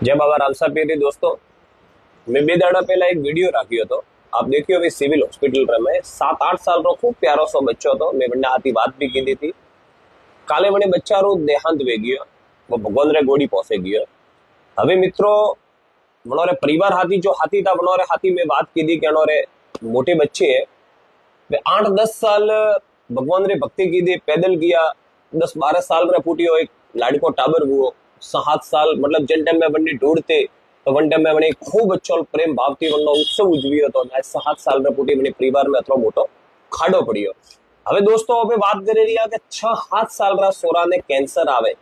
जय बाबा रामसा पीरी दोस्तों, मैं બે દાડા પહેલા એક વિડીયો રાખ્યો હતો। આપ દેખ્યો હવે સિવિલ હોસ્પિટલ में 7-8 साल रो खूब प्यारो सो बच्चो तो मैं बन्ने आती बात भी की थी। काले बने बच्चारो देहांत वे गयो, वो भगवान रे गोड़ी पहुंचे गयो। હવે મિત્રો वनोरे परिवार हाथी जो हाथी था वनोरे हाथी में बात की थी कि अनोरे मोटे बच्चे है वे 8-10 साल भगवान रे भक्ति की थी, पैदल किया। 10-12 साल में फूटियो एक लाड़को टाबर हुओ। 7 साल मतलब जन टाइम में बन्ने ढूंढते तो वन टाइम में बने खूब अच्छो प्रेम भाव थी वनो उत्सव उजव्यो तो 7 साल में फूटी बने परिवार में अतरो मोटो खाडो पड़ियो। હવે દોસ્તો હવે વાત કરી રહ્યા કે 6-7 साल रा सोरा ने कैंसर आवे।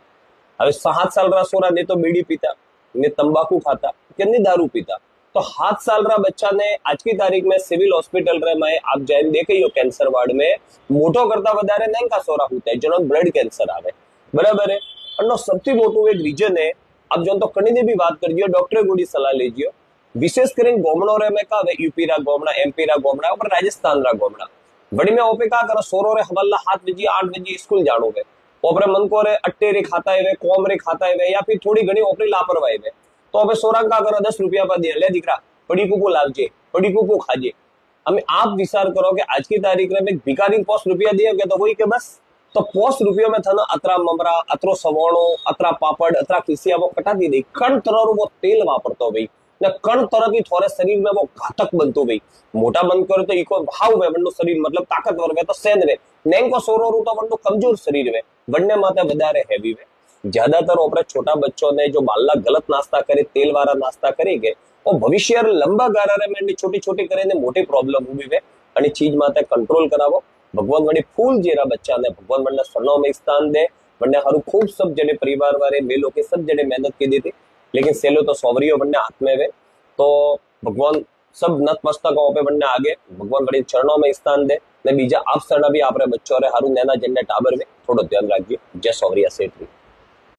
હવે 7 साल रा सोरा ने तो बीड़ी पीता ने तंबाकू खाता के नहीं दारू पीता, तो 7 साल रा बच्चा ने आज की तारीख में सिविल हॉस्पिटल रे में आप जाइन देखियो कैंसर वार्ड में मोटो करता वधारे नंका सोरा होता है जनो ब्लड कैंसर आवे। बराबर है। अनो सबसे मोटो एक रीजन है। आप जो तो कणी ने भी बात कर दियो, डॉक्टर गोड़ी सलाह लीजियो। विशेष कर गोमड़ो रे में का यूपी रा गोमड़ा, एमपी रा गोमड़ा और राजस्थान रा गोमड़ा बड़ी में ओपे का करो सोरो रे हवल्ला 7 बजे 8 बजे स्कूल जानो वे ओपरे मन को रे अट्टे रे खाता है वे कोम रे खाता है वे या फिर थोड़ी घनी ओपरी लापरवाही वे तो अबे सोरा का करो 10 रुपया पर दिया ले दीकरा बड़ी कुकू लावजे बड़ी कुकू खाजे। हमें आप विचार करो कि आज की तारीख में भिखारी पोस्ट रुपया दिए के तो वही के बस तो पोस्ट रुपयों में था अतरा ममरा अतरो सवोणो अतरा पापड़ अतरा खिसिया वो कटाती दी कण तरह वो तेल वापरतो भाई ने कण तरह की थोड़े शरीर में वो घातक बनतो भाई। मोटा बंद करो तो इको भाव में बंडो शरीर मतलब ताकतवर में तो सेंध रे नेंको सोरो रू तो बंडो कमजोर शरीर में बनने माते वधारे हेवी में। ज्यादातर ओपरे छोटा बच्चों ने जो बालला गलत नाश्ता करे तेल वाला नाश्ता करेंगे वो भविष्य लंबा गारा में छोटी छोटी करे मोटी प्रॉब्लम उभी वे आणि चीज माते कंट्रोल करावो। भगवान वड़ी फूल जेरा बच्चा ने भगवान वड़ने सनो में स्थान दे वड़ने हारू खूब सब जने परिवार वाले मेलो के सब जने मेहनत की दी थी, लेकिन सेलो तो सौवरियो वड़ने हाथ में वे तो भगवान सब नतमस्तकों पे वड़ने आगे भगवान वड़ी चरणों में स्थान दे ने बीजा आप सरणा भी आपरे बच्चों रे हारू नैना जन्ने टाबर में थोड़ो ध्यान रखिए। जय सौवरिया सेठ।